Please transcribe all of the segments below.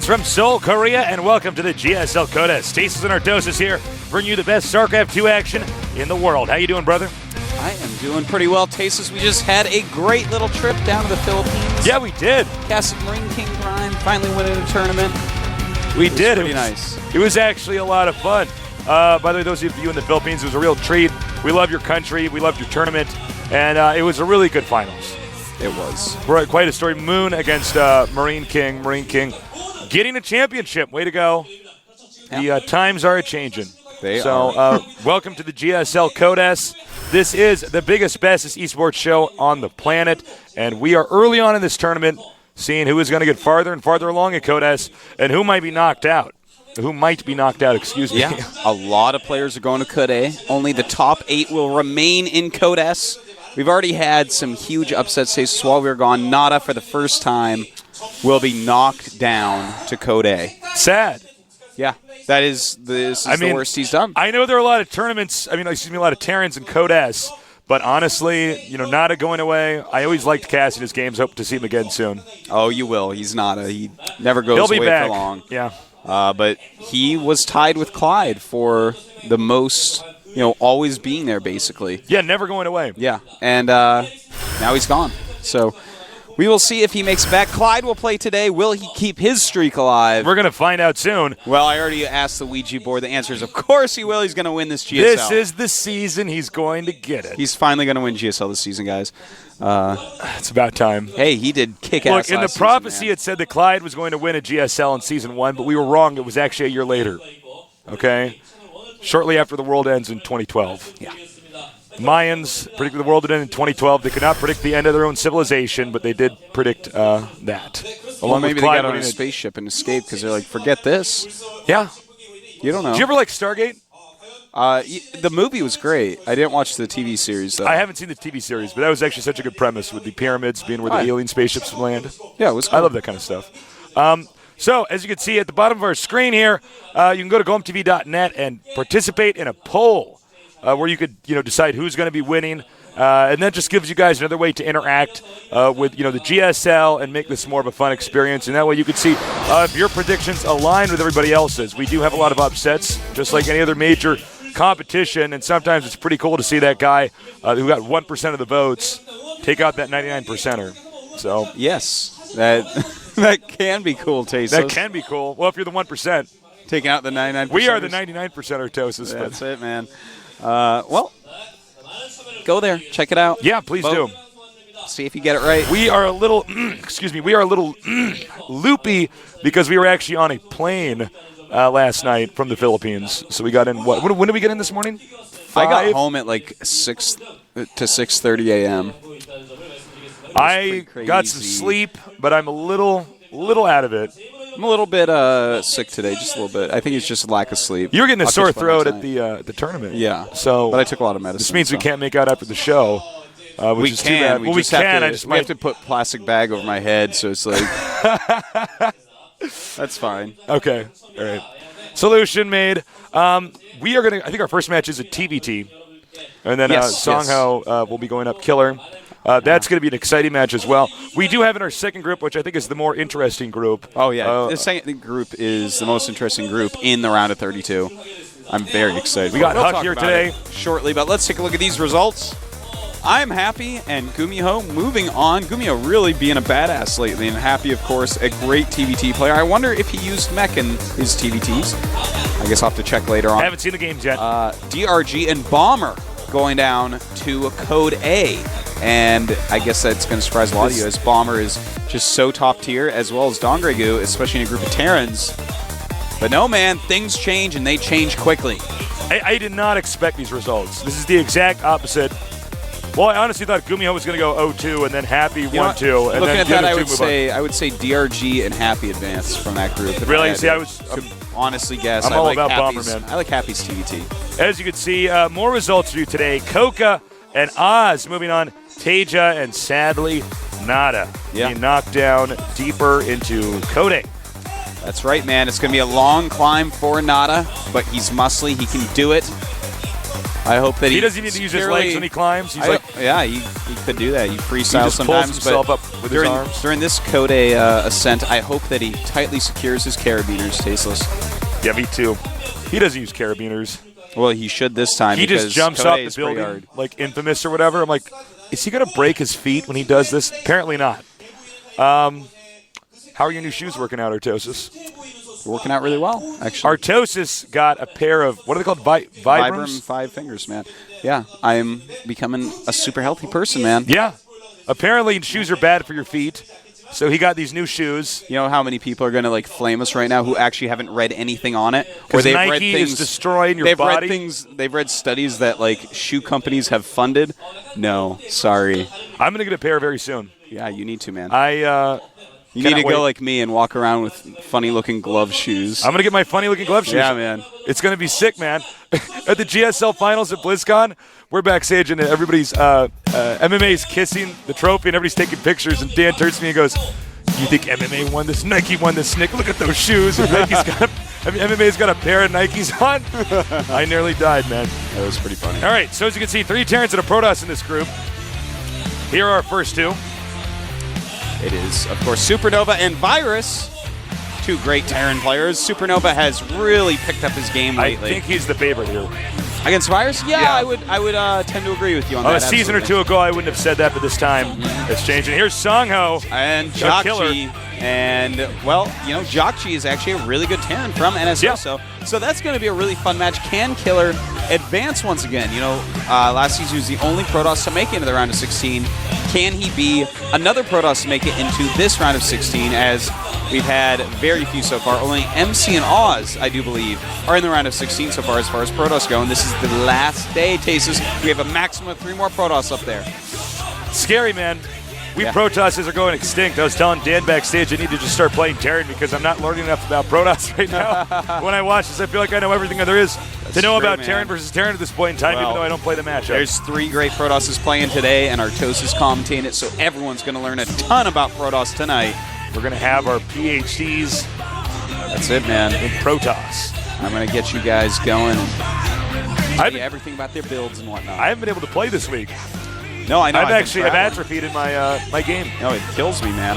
Greetings from Seoul, Korea, and welcome to the GSL Coda. Stasis and Artosis here, bringing you the best Starcraft 2 action in the world. How you doing, brother? I am doing pretty well, Tasis. We just had a great little trip down to the Philippines. Yeah, we did. Casted Marine King Prime, finally winning a tournament. We did. Pretty nice. It was actually a lot of fun. By the way, those of you in the Philippines, it was a real treat. We love your country. We loved your tournament. And it was a really good finals. It was. Quite a story. Moon against Marine King. Marine King getting a championship. Way to go. The times are a-changing. They are. Welcome to the GSL Codes. This is the biggest, bestest esports show on the planet, and we are early on in this tournament seeing who is going to get farther and farther along at Codes and who might be knocked out. Excuse me. Yeah, a lot of players are going to Code. Only the top 8 will remain in Codes. We've already had some huge upsets while we were gone. Nada, for the first time, will be knocked down to Code. Sad. Yeah, this is the worst he's done. I know there are a lot of tournaments, a lot of Terrans in Codes, but honestly, Nada going away, I always liked casting his games. Hope to see him again soon. Oh, you will. He's Nada. He never goes away back for long. Yeah. But he was tied with Clyde for the most, always being there, basically. Yeah, never going away. Yeah, and now he's gone. So we will see if he makes it back. Clyde will play today. Will he keep his streak alive? We're going to find out soon. Well, I already asked the Ouija board. The answer is, of course he will. He's going to win this GSL. This is the season he's going to get it. He's finally going to win GSL this season, guys. It's about time. Hey, he did kick ass. Look, in the prophecy, it said that Clyde was going to win a GSL in Season 1, but we were wrong. It was actually a year later. Okay? Shortly after the world ends in 2012. Yeah. Mayans predicted the world would end in 2012. They could not predict the end of their own civilization, but they did predict that. Maybe they got on a spaceship and escaped because they're like, forget this. Yeah. You don't know. Did you ever like Stargate? The movie was great. I didn't watch the TV series, though. I haven't seen the TV series, but that was actually such a good premise with the pyramids being where the alien spaceships land. Yeah, it was cool. I love that kind of stuff. So, as you can see at the bottom of our screen here, you can go to GOMTV.net and participate in a poll where you could, decide who's going to be winning. And that just gives you guys another way to interact with, the GSL and make this more of a fun experience. And that way you can see if your predictions align with everybody else's. We do have a lot of upsets, just like any other major competition. And sometimes it's pretty cool to see that guy who got 1% of the votes take out that 99%er. So yes, that can be cool, Tasos. That can be cool. Well, if you're the 1%. Taking out the 99%. We are the 99%er, Tosis. That's it, man. Well, go there, check it out. Yeah, please do. See if you get it right. We are a little, loopy because we were actually on a plane last night from the Philippines. So we got in, when did we get in this morning? 5? I got home at like 6 to 6:30 a.m. I got some sleep, but I'm a little out of it. I'm a little bit sick today, just a little bit. I think it's just lack of sleep. You were getting a sore throat at the tournament. Yeah. But I took a lot of medicine. This means we can't make out after the show, which is too bad. We have to put plastic bag over my head, so it's like that's fine. Okay. All right. Solution made. We are I think our first match is a TVT, and then Songho will be going up Killer. That's going to be an exciting match as well. We do have in our second group, which I think is the more interesting group. Oh, yeah. The second group is the most interesting group in the round of 32. I'm very excited. We got Huck here today shortly, but let's take a look at these results. I'm happy, and Gumiho moving on. Gumiho really being a badass lately, and happy, of course, a great TVT player. I wonder if he used mech in his TVTs. I guess I'll have to check later on. I haven't seen the games yet. DRG and Bomber going down to Code A. And I guess that's going to surprise a lot of you, as Bomber is just so top tier, as well as Dongregu, especially in a group of Terrans. But no, man, things change, and they change quickly. I did not expect these results. This is the exact opposite. Well, I honestly thought Gumiho was going to go 0-2 and then Happy 1-2. Looking at that, I would say DRG and Happy advance from that group. Really? See, I'm honestly guess. I'm all about Bomber, man. I like Happy's TVT. As you can see, more results for you today. Coca and Oz moving on. Teja and sadly Nada being knocked down deeper into Code. That's right, man. It's going to be a long climb for Nada, but he's muscly. He can do it. I hope that he doesn't need to use his legs when he climbs. He's yeah, he could do that. He freestyle sometimes, pulls himself up with his arms. During this Code A ascent, I hope that he tightly secures his carabiners. Tasteless. Yeah, me too. He doesn't use carabiners. Well, he should this time. He just jumps Code up A the is pretty building hard. like Infamous or whatever. I'm like, is he going to break his feet when he does this? Apparently not. How are your new shoes working out, Artosis? Working out really well, actually. Artosis got a pair of, what are they called? Vibrams? Vibram 5 fingers, man. Yeah, I am becoming a super healthy person, man. Yeah. Apparently shoes are bad for your feet. So he got these new shoes. You know how many people are going to like flame us right now who actually haven't read anything on it? Because Nike is destroying your body. They've read studies that like shoe companies have funded. No, sorry. I'm going to get a pair very soon. Yeah, you need to, man. You need to go like me and walk around with funny-looking glove shoes. I'm going to get my funny-looking glove shoes. Yeah, man. It's going to be sick, man. At the GSL Finals at BlizzCon, we're backstage, and everybody's MMA's kissing the trophy, and everybody's taking pictures, and Dan turns to me and goes, you think MMA won this? Nike won this, Nick. Look at those shoes. MMA's got a pair of Nikes on. I nearly died, man. That was pretty funny. All right, so as you can see, 3 Terrans and a Protoss in this group. Here are our first 2. It is, of course, SuperNova and Virus. 2 great Terran players. SuperNova has really picked up his game lately. I think he's the favorite here. Against Virus? Yeah. I would tend to agree with you on that. A season or 2 ago, I wouldn't have said that, but this time it's changing. Here's Songho. And Jokchi. And, well, you know, Jokchi is actually a really good Terran from NSO. Yeah. So that's going to be a really fun match. Can Killer advance once again? You know, last season he was the only Protoss to make it into the round of 16. Can he be another Protoss to make it into this round of 16, as we've had very few so far? Only MC and Oz, I do believe, are in the round of 16 so far as Protoss go, and this is the last day, Tasis. We have a maximum of 3 more Protoss up there. Scary, man. We Protosses are going extinct. I was telling Dan backstage I need to just start playing Terran because I'm not learning enough about Protoss right now. When I watch this, I feel like I know everything there is to know about Terran versus Terran at this point in time, even though I don't play the matchup. There's 3 great Protosses playing today, and Artosis is commentating it, so everyone's going to learn a ton about Protoss tonight. We're going to have our PhDs. That's it, man. In Protoss. I'm going to get you guys going and tell you everything about their builds and whatnot. I haven't been able to play this week. No, I know. I've atrophied in my my game. No, it kills me, man.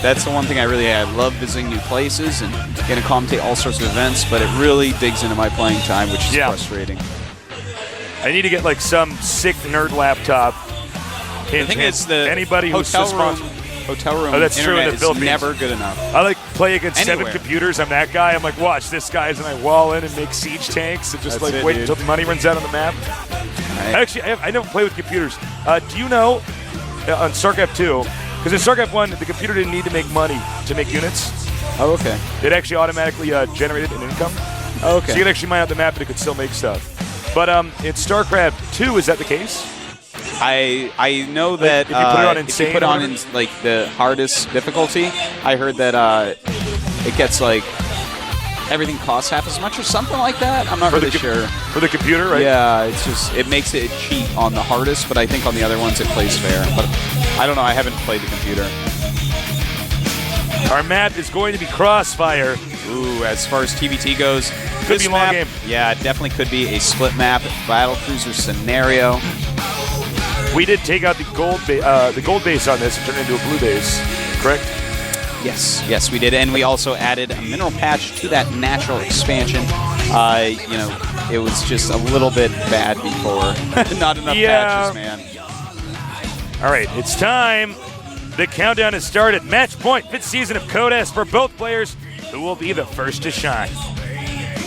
That's the one thing I love visiting new places and getting to commentate all sorts of events, but it really digs into my playing time, which is frustrating. I need to get like some sick nerd laptop. The thing is, anybody who's hotel room that's true in the is Philippines. Never good enough. I like play against Anywhere. 7 computers. I'm that guy. I'm like, watch this guys, and I wall in and make siege tanks and just wait until the money runs out on the map. Right. Actually, I don't play with computers. Do you know on StarCraft 2? Because in StarCraft 1, the computer didn't need to make money to make units. Oh, okay. It actually automatically generated an income. Oh, okay. So you could actually mine out the map, and it could still make stuff. But in StarCraft 2, is that the case? I know that if you put it on insane, if you put on like the hardest difficulty, I heard that it gets like everything costs half as much or something like that. I'm not really sure. For the computer, right? Yeah, it makes it cheap on the hardest, but I think on the other ones it plays fair. But I don't know. I haven't played the computer. Our map is going to be Crossfire. Ooh, as far as TBT goes, could be a long game. Yeah, it definitely could be a split map battle cruiser scenario. We did take out the gold base on this and turn it into a blue base, correct? Yes, we did, and we also added a mineral patch to that natural expansion. You know, it was just a little bit bad before. Not enough patches, man. All right, it's time. The countdown has started. Match point, 5th season of Code S for both players. Who will be the first to shine?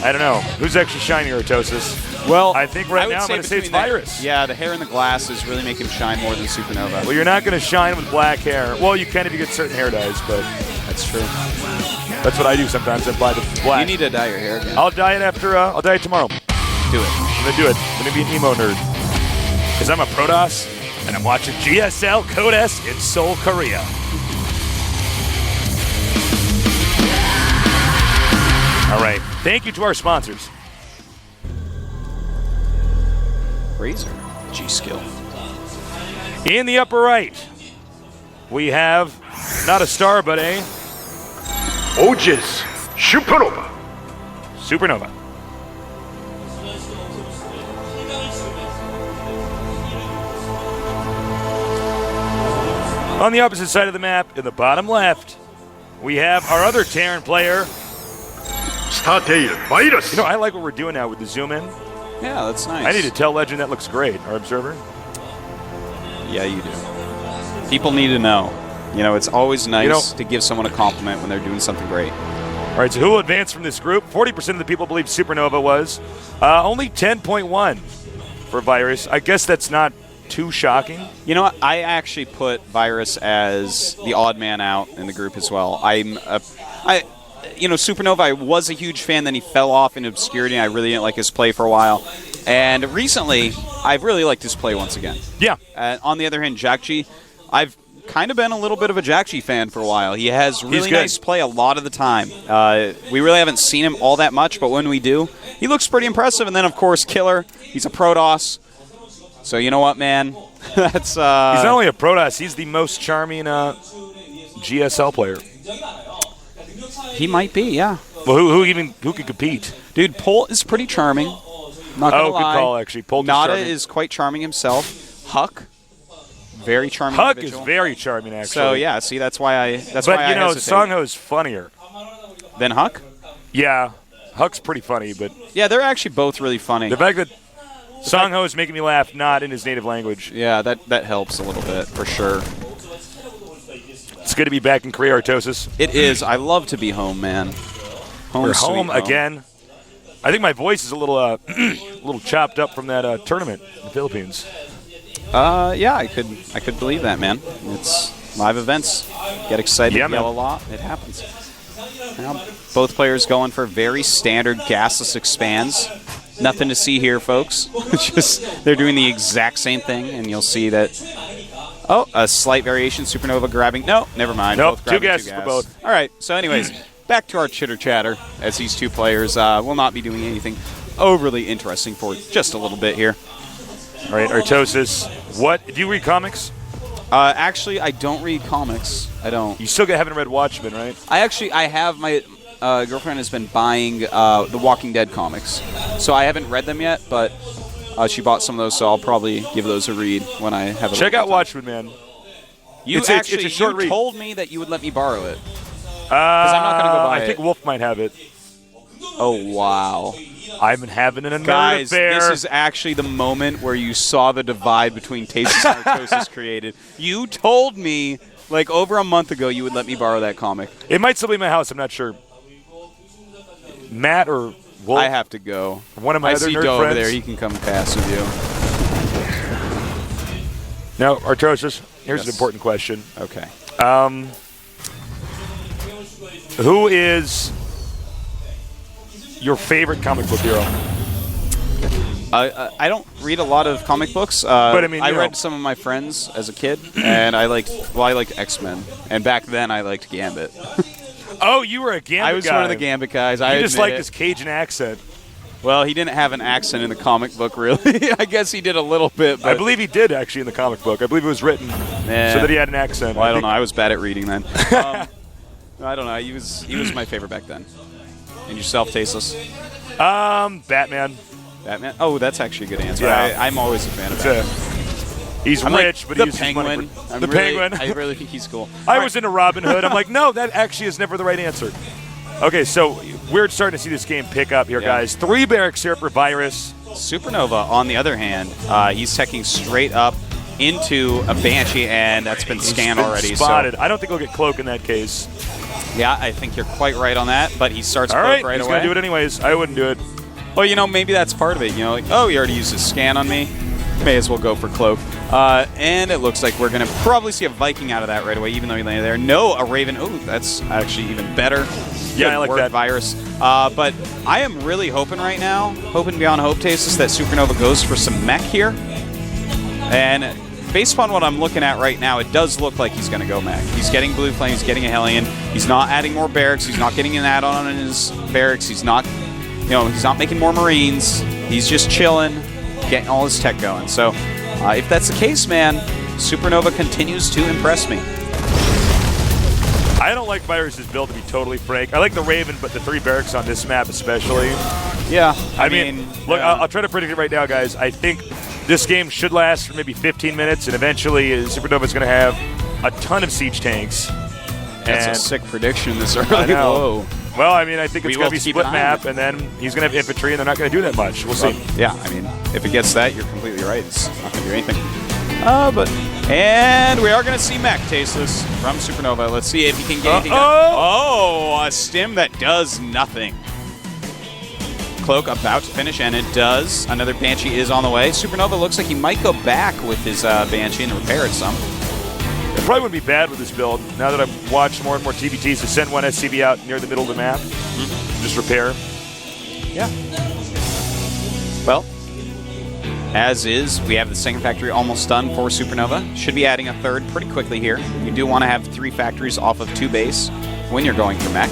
I don't know. Who's actually shining, Artosis? Well, I think right now I'm going to say it's Virus. Yeah, the hair in the glasses really make him shine more than SuperNova. Well, you're not going to shine with black hair. Well, you can if you get certain hair dyes, but that's true. That's what I do sometimes. I apply the black. You need to dye your hair again. I'll dye it I'll dye it tomorrow. Do it. I'm going to do it. I'm going to be an emo nerd. Because I'm a Protoss, and I'm watching GSL Code S in Seoul, Korea. All right. Thank you to our sponsors. Razor G-Skill. In the upper right, we have not a star, but a Oges SuperNova. SuperNova. On the opposite side of the map, in the bottom left, we have our other Terran player. Startail Virus. You know, I like what we're doing now with the zoom in. Yeah, that's nice. I need to tell Legend that looks great, our observer. Yeah, you do. People need to know. You know, it's always nice to give someone a compliment when they're doing something great. All right, so who will advance from this group? 40% of the people believe SuperNova was. Only 10.1 for Virus. I guess that's not too shocking. You know what? I actually put Virus as the odd man out in the group as well. SuperNova, I was a huge fan, then he fell off in obscurity, and I really didn't like his play for a while. And recently, I've really liked his play once again. Yeah. On the other hand, Jack G, I've kind of been a little bit of a Jack G fan for a while. He has really nice play a lot of the time. We really haven't seen him all that much, but when we do, he looks pretty impressive. And then, of course, Killer. He's a Protoss. So you know what, man? That's he's not only a Protoss, he's the most charming GSL player. He might be, yeah. Well, who could compete? Dude, Polt is pretty charming. Not gonna lie. Good call, actually. Polt Nada is quite charming himself. Huck, very charming. Huck individual. is very charming, actually. So yeah, see, that's why I. But why you know, hesitate. Songho is funnier than Huck. Yeah, Huck's pretty funny, but yeah, they're actually both really funny. The fact that Songho is making me laugh not in his native language. Yeah, that helps a little bit for sure. It's good to be back in Korea, Artosis. It is. I love to be home, man. We're home again. I think my voice is a little chopped up from that tournament in the Philippines. Yeah, I could believe that, man. It's live events. Get excited, yell a lot. It happens. Now, both players going for very standard gasless expands. Nothing to see here, folks. Just they're doing the exact same thing, and you'll see that. Oh, a slight variation. SuperNova grabbing. No, never mind. Nope, both two gases for both. All right. So, anyways, back to our chitter chatter. As these two players will not be doing anything overly interesting for just a little bit here. All right, Artosis. What do you read comics? Actually, I don't read comics. I don't. You still haven't read Watchmen, right? I have. My girlfriend has been buying the Walking Dead comics, so I haven't read them yet. But she bought some of those, so I'll probably give those a read when I have. Check out Watchmen, man. It's a short read. Told me that you would let me borrow it. Because I'm not going to go buy it. I think Wolf might have it. Oh wow! I've been having an Guys, affair. This is actually the moment where you saw the divide between Tasis and Artosis created. You told me like over a month ago you would let me borrow that comic. It might still be in my house. I'm not sure. Matt or Wolf? I have to go. One of my other nerd friends. over there. He can come pass with you. Now, Artosis, here's an important question. Okay. Who is your favorite comic book hero? I don't read a lot of comic books. But I mean, I read some of my friends as a kid, and I liked X-Men, and back then I liked Gambit. Oh, you were a Gambit guy. I was one of the Gambit guys. You just liked his Cajun accent. Well, he didn't have an accent in the comic book, really. I guess he did a little bit. But I believe he did, actually, in the comic book. I believe it was written so that he had an accent. Well, I don't know. I was bad at reading then. I don't know. He was my favorite back then. And yourself, Tasteless? Batman. Batman? Oh, that's actually a good answer. Yeah. I'm always a fan of Batman. He's rich, but he uses Penguin. money for the Penguin. I really think he's cool. I was into Robin Hood. I'm like, no, that actually is never the right answer. Okay, so we're starting to see this game pick up here, guys. 3 barracks here for Virus. SuperNova, on the other hand, he's teching straight up into a Banshee, and that's been scanned already. Spotted. So. I don't think he'll get Cloak in that case. Yeah, I think you're quite right on that, but he starts Cloak right away. He's going to do it anyways. I wouldn't do it. Well, maybe that's part of it. Like, oh, he already used his scan on me. May as well go for Cloak. And it looks like we're going to probably see a Viking out of that right away, even though he landed there. No, a Raven. Oh, that's actually even better. Yeah, I like that. Virus. But I am really hoping right now, hoping beyond hope, Tasteless, that SuperNova goes for some mech here. And based upon what I'm looking at right now, it does look like he's going to go mech. He's getting Blue Flame, he's getting a Hellion. He's not adding more barracks. He's not getting an add-on in his barracks. He's not, he's not making more Marines. He's just chilling, getting all his tech going. So if that's the case, man, SuperNova continues to impress me. I don't like Virus's build, to be totally frank. I like the Raven, but the 3 barracks on this map especially. Yeah. I mean, look, I'll try to predict it right now, guys. I think this game should last for maybe 15 minutes, and eventually SuperNova is going to have a ton of siege tanks. That's and a sick prediction this I early. know. Whoa. Well, I mean, I think it's We going will to be keep split an eye on map, and then he's going to have infantry, and they're not going to do that much. We'll see. Yeah, I mean, if it gets that, you're completely right. It's not going to do anything. And we are going to see mech, Tasteless, from SuperNova. Let's see if he can get anything done. Oh, a stim that does nothing. Cloak about to finish, and it does. Another Banshee is on the way. SuperNova looks like he might go back with his Banshee and repair it some. It probably wouldn't be bad with this build. Now that I've watched more and more TVTs, to send one SCV out near the middle of the map, just repair. Yeah. Well, as is, we have the second factory almost done for SuperNova. Should be adding a third pretty quickly here. You do want to have 3 factories off of 2 base when you're going for mech.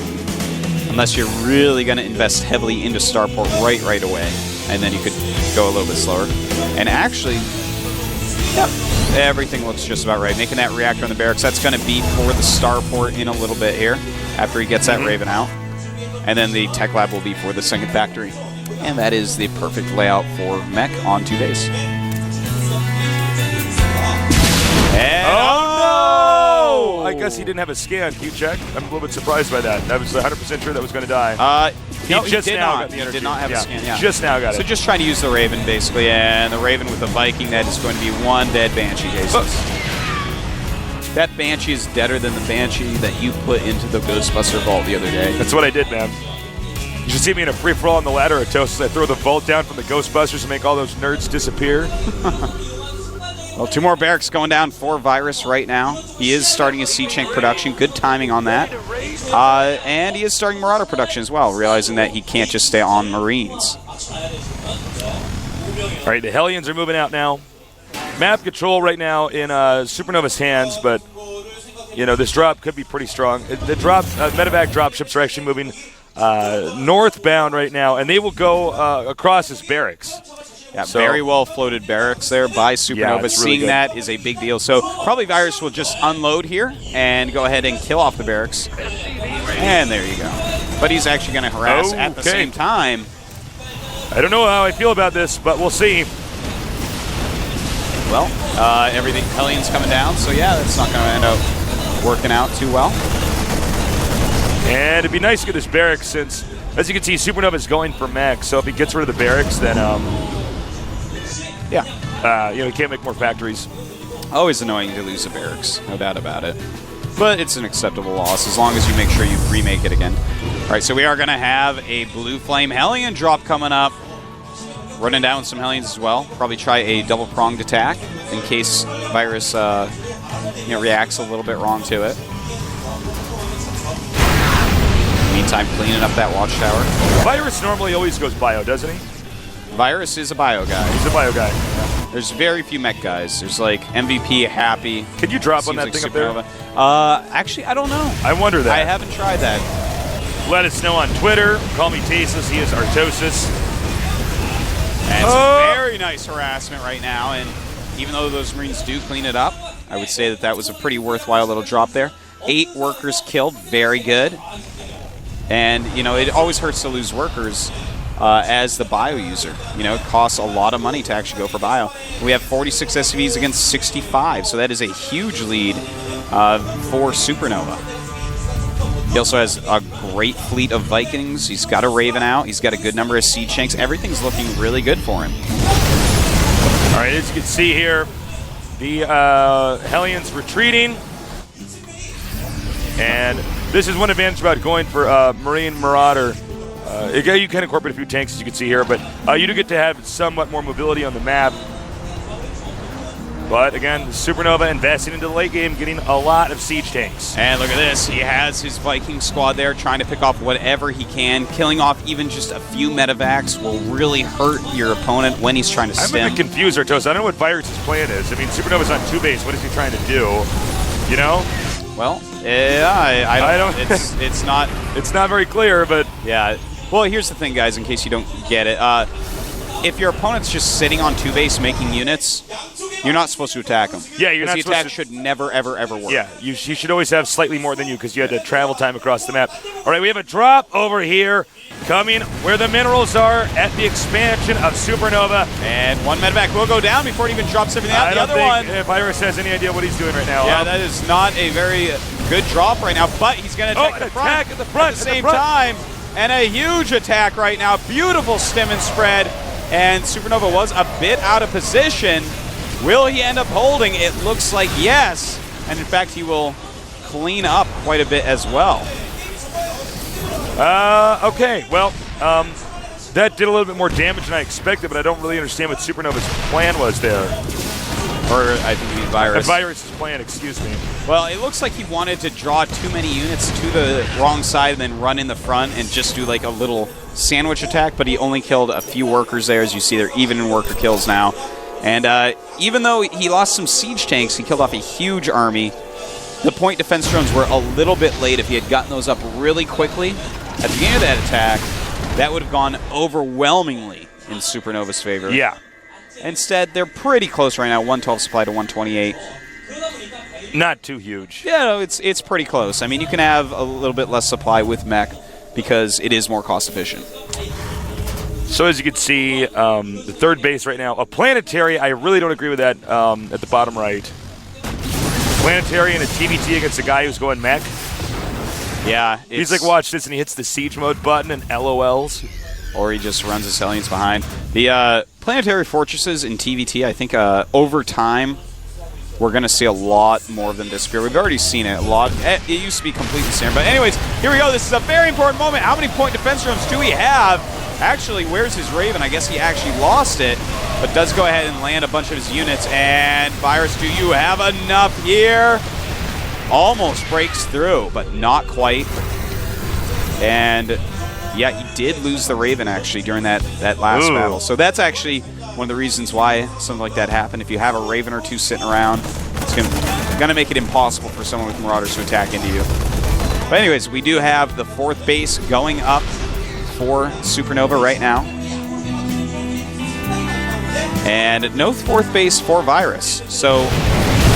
Unless you're really going to invest heavily into Starport right away. And then you could go a little bit slower. And actually, yep, everything looks just about right. Making that reactor on the barracks, that's going to be for the Starport in a little bit here, after he gets that Raven out. And then the Tech Lab will be for the second factory. And that is the perfect layout for mech on 2 base. And Oh, no! I guess he didn't have a scan. Can you check? I'm a little bit surprised by that. I was 100% sure that was going to die. No, he just did now not. got the He energy. did not have a scan, yeah. Just now got it. So just trying to use the Raven, basically, and the Raven with the Viking, that is going to be 1 dead Banshee cases. That Banshee is deader than the Banshee that you put into the Ghostbuster Vault the other day. That's what I did, man. You should see me in a free-for-all on the ladder at Toast. I throw the vault down from the Ghostbusters and make all those nerds disappear. Well, 2 more barracks going down for Virus right now. He is starting his Siege Tank production. Good timing on that. And he is starting Marauder production as well, realizing that he can't just stay on Marines. All right, the Hellions are moving out now. Map control right now in SuperNova's hands, but, you know, this drop could be pretty strong. The drop, medevac dropships are actually moving northbound right now, and they will go across his barracks. Yeah, So- very well floated barracks there by SuperNova. Yeah, it's really Seeing good. that is a big deal. So probably Virus will just unload here and go ahead and kill off the barracks. And there you go. But he's actually going to harass at the Okay. same time. I don't know how I feel about this, but we'll see. Well, everything, Hellions coming down. So yeah, that's not going to end up working out too well. And it'd be nice to get this barracks since, as you can see, SuperNova's going for mech. So if he gets rid of the barracks, then, you know, he can't make more factories. Always annoying to lose the barracks, no doubt about it. But it's an acceptable loss as long as you make sure you remake it again. All right, so we are going to have a Blue Flame Hellion drop coming up. Running down some Hellions as well. Probably try a double-pronged attack in case Virus reacts a little bit wrong to it. Meantime, cleaning up that watchtower. Virus normally always goes bio, doesn't he? Virus is a bio guy. He's a bio guy. There's very few mech guys. There's like MVP, Happy. Can you drop on Seems that like thing SuperNova. up there? Actually, I don't know. I wonder that. I haven't tried that. Let us know on Twitter. Call me Tasteless. He is Artosis. And it's a very nice harassment right now. And even though those Marines do clean it up, I would say that that was a pretty worthwhile little drop there. 8 workers killed. Very good. And, you know, it always hurts to lose workers as the bio user. You know, it costs a lot of money to actually go for bio. We have 46 SCVs against 65, so that is a huge lead for SuperNova. He also has a great fleet of Vikings. He's got a Raven out. He's got a good number of Siege Tanks. Everything's looking really good for him. All right, as you can see here, the Hellions retreating. And this is one advantage about going for Marine Marauder. Again, you can incorporate a few tanks, as you can see here, but you do get to have somewhat more mobility on the map. But again, SuperNova investing into the late game, getting a lot of siege tanks. And look at this. He has his Viking squad there trying to pick off whatever he can. Killing off even just a few medevacs will really hurt your opponent when he's trying to I'm a stem. bit confused, Artos. I don't know what Virus's plan is. I mean, SuperNova's on 2 base. What is he trying to do? You know? Well, yeah, I don't. It's not. It's not very clear, but Yeah. Well, here's the thing, guys. In case you don't get it, if your opponent's just sitting on 2 base making units, you're not supposed to attack them. Yeah, you're not the supposed attack to. should never, ever, ever work. yeah, you should always have slightly more than you because you had to travel time across the map. All right, we have a drop over here coming where the minerals are at the expansion of SuperNova. And one medevac will go down before it even drops everything out. I The don't other one. think Virus has any idea what he's doing right now. Yeah, that is not a very good drop right now, but he's going to attack the front attack at the front at the same time. And a huge attack right now. Beautiful stem and spread. And SuperNova was a bit out of position. Will he end up holding? It looks like yes. And in fact, he will clean up quite a bit as well. Okay, well, that did a little bit more damage than I expected, but I don't really understand what SuperNova's plan was there. Or I think the Virus. Virus's plan, excuse me. Well, it looks like he wanted to draw too many units to the wrong side and then run in the front and just do like a little sandwich attack, but he only killed a few workers there. As you see, they're even in worker kills now. And even though he lost some siege tanks, he killed off a huge army. The point defense drones were a little bit late. If he had gotten those up really quickly at the beginning of that attack, that would have gone overwhelmingly in SuperNova's favor. Yeah. Instead, they're pretty close right now, 112 supply to 128. Not too huge. Yeah, no, it's pretty close. I mean, you can have a little bit less supply with mech because it is more cost efficient. So as you can see, the third base right now, a planetary, I really don't agree with that at the bottom right. Planetary and a TVT against a guy who's going mech. Yeah. He's like, watch this, and he hits the siege mode button and LOLs. Or he just runs his Hellions behind. The planetary fortresses in TVT, I think over time, we're going to see a lot more of them disappear. We've already seen it a lot. It used to be completely standard. But anyways, here we go. This is a very important moment. How many point defense drones do we have? Actually, where's his Raven? I guess he actually lost it, but does go ahead and land a bunch of his units. And Virus, do you have enough here? Almost breaks through, but not quite. And yeah, he did lose the Raven actually during that last battle. So that's actually one of the reasons why something like that happened. If you have a Raven or two sitting around, it's going to make it impossible for someone with Marauders to attack into you. But anyways, we do have the fourth base going up for SuperNova right now. And no fourth base for Virus. So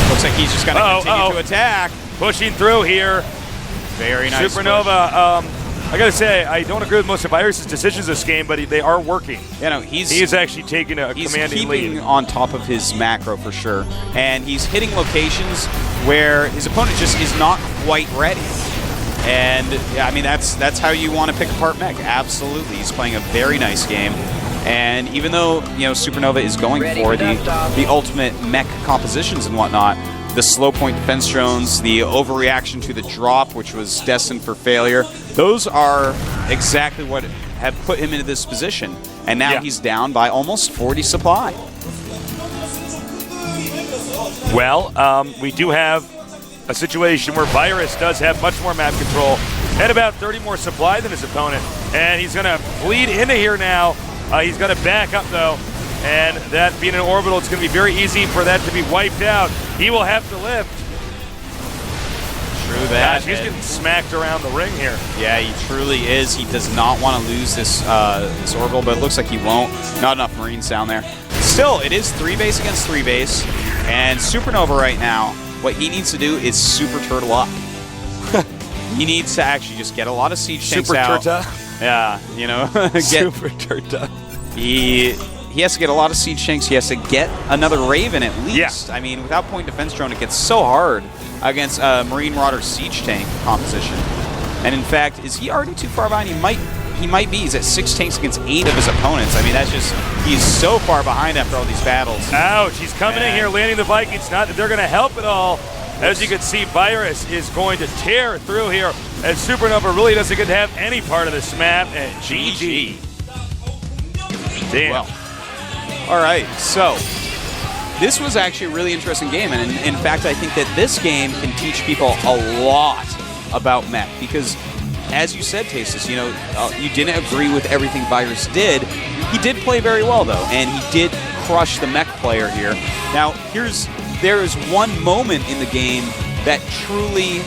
looks like he's just going to continue to attack. Pushing through here. Very nice SuperNova, I gotta say, I don't agree with most of Virus's decisions this game, but they are working. You know, he is actually taking a commanding lead. He's keeping on top of his macro for sure. And he's hitting locations where his opponent just is not quite ready. And yeah, I mean, that's how you want to pick apart mech. Absolutely. He's playing a very nice game. And even though, you know, SuperNova is going for the ultimate mech compositions and whatnot, the slow point defense drones, the overreaction to the drop, which was destined for failure, those are exactly what have put him into this position. And now he's down by almost 40 supply. Well, we do have a situation where Virus does have much more map control and about 30 more supply than his opponent. And he's going to bleed into here now. He's going to back up, though. And that being an orbital, it's going to be very easy for that to be wiped out. He will have to lift. True that. Gosh, he's getting smacked around the ring here. Yeah, he truly is. He does not want to lose this orbital, but it looks like he won't. Not enough Marines down there. Still, it is 3 base against 3 base. And SuperNova right now, what he needs to do is super turtle up. He needs to actually just get a lot of siege tanks out. Super turta? Yeah, you know. Super turta. He has to get a lot of siege tanks. He has to get another Raven at least. Yeah. I mean, without point defense drone, it gets so hard against a Marine Marauder siege tank composition. And in fact, is he already too far behind? He might be. He's at 6 tanks against 8 of his opponents. I mean, that's just, he's so far behind after all these battles. Ouch, he's coming in here, landing the Vikings. Not that they're going to help at all. As you can see, Virus is going to tear through here as SuperNova really doesn't get to have any part of this map. And GG. Damn. Well, all right, so this was actually a really interesting game. And in fact, I think that this game can teach people a lot about mech because, as you said, Tastus, you know, you didn't agree with everything Virus did. He did play very well, though, and he did crush the mech player here. Now, there is one moment in the game that truly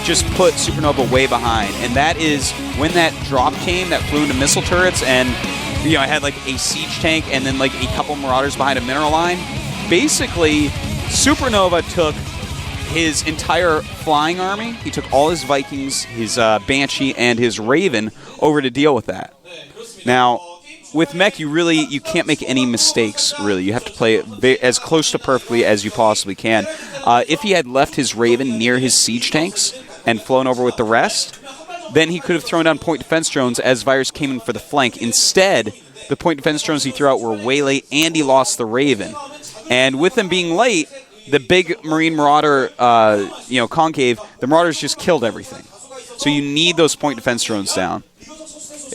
just put SuperNova way behind, and that is when that drop came that flew into missile turrets, and you know, I had like a siege tank and then like a couple Marauders behind a mineral line. Basically, SuperNova took his entire flying army. He took all his Vikings, his Banshee, and his Raven over to deal with that. Now, with mech, you can't make any mistakes, really. You have to play it as close to perfectly as you possibly can. If he had left his Raven near his siege tanks and flown over with the rest, then he could have thrown down point defense drones as Virus came in for the flank. Instead, the point defense drones he threw out were way late, and he lost the Raven. And with them being late, the big Marine Marauder, concave, the Marauders just killed everything. So you need those point defense drones down.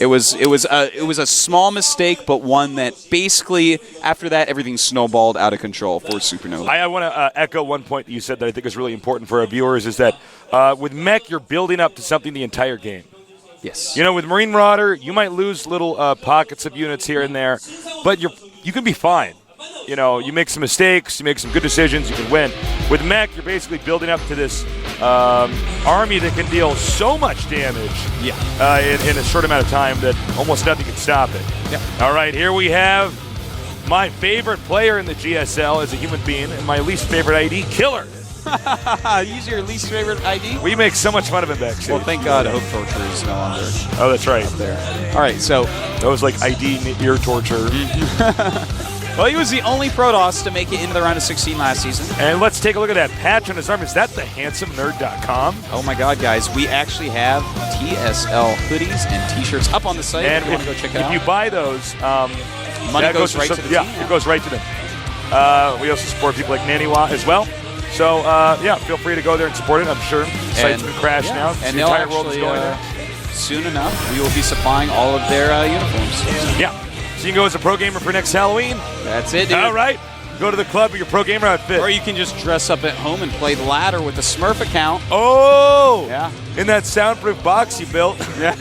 It was a small mistake, but one that basically after that everything snowballed out of control for SuperNova. I want to echo one point that you said that I think is really important for our viewers is that with mech you're building up to something the entire game. Yes. With Marine Marauder you might lose little pockets of units here and there, but you can be fine. You make some mistakes, you make some good decisions, you can win. With mech, you're basically building up to this army that can deal so much damage in a short amount of time that almost nothing can stop it. Yep. All right, here we have my favorite player in the GSL as a human being and my least favorite ID, Killer. Use your least favorite ID? We make so much fun of him backstage. Well, thank God Hope Torture is no longer Oh, that's right. up there. All right, so That was like ID ear torture. well, he was the only Protoss to make it into the round of 16 last season. And let's take a look at that patch on his arm. Is that the handsomnerd.com? Oh my God, guys, we actually have TSL hoodies and T-shirts up on the site. And if you want to go check it out. If you buy those, money that goes right to the team. Yeah, it goes right to them. We also support people like Naniwa as well. So, feel free to go there and support it. I'm sure the site's been crashed now. And the they'll entire world is actually, going there. soon enough, we will be supplying all of their uniforms. Yeah. So you can go as a pro gamer for next Halloween. That's it, dude. All right. Go to the club with your pro gamer outfit. Or you can just dress up at home and play ladder with the Smurf account. Oh! Yeah. In that soundproof box you built. Yeah.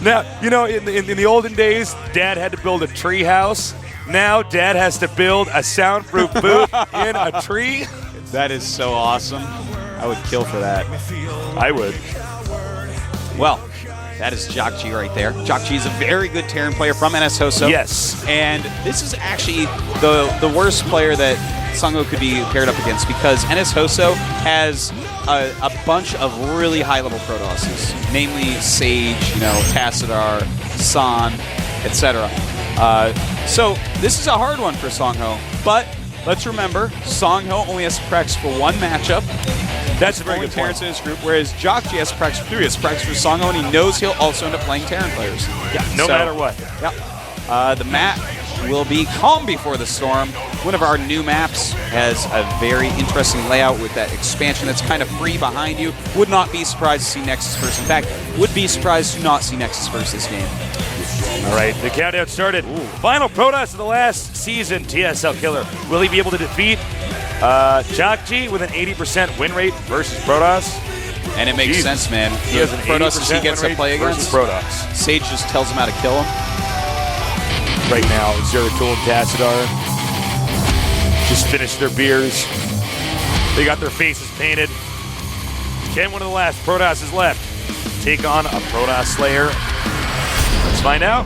Now, in the olden days, Dad had to build a tree house. Now, Dad has to build a soundproof booth in a tree. That is so awesome. I would kill for that. I would. Well, that is Jock G right there. Jock G is a very good Terran player from NS Hoso. Yes. And this is actually the worst player that Sangho could be paired up against because NS Hoso has a bunch of really high-level Protosses, namely Sage, Tassadar, San, etc. So this is a hard one for Sangho, but let's remember, Sangho only has to practice for one matchup. That's a very good Terrans point. in his group, whereas Jock G has to practice for 3. He has to practice for Sangho, and he knows he'll also end up playing Terran players. Yeah, no matter what. Yep. The map will be Calm Before the Storm. One of our new maps has a very interesting layout with that expansion that's kind of free behind you. Would not be surprised to see Nexus first. In fact, would be surprised to not see Nexus first this game. All right, the countdown started. Final Protoss of the last season, TSL Killer. Will he be able to defeat Jock G with an 80% win rate versus Protoss? And it makes Jeez. sense, man. He has an 80% he gets win to play rate versus against. Protoss. Sage just tells him how to kill him. Right now, Zeratul and Tassadar just finished their beers. They got their faces painted. Can one of the last Protosses left take on a Protoss Slayer? Let's find out.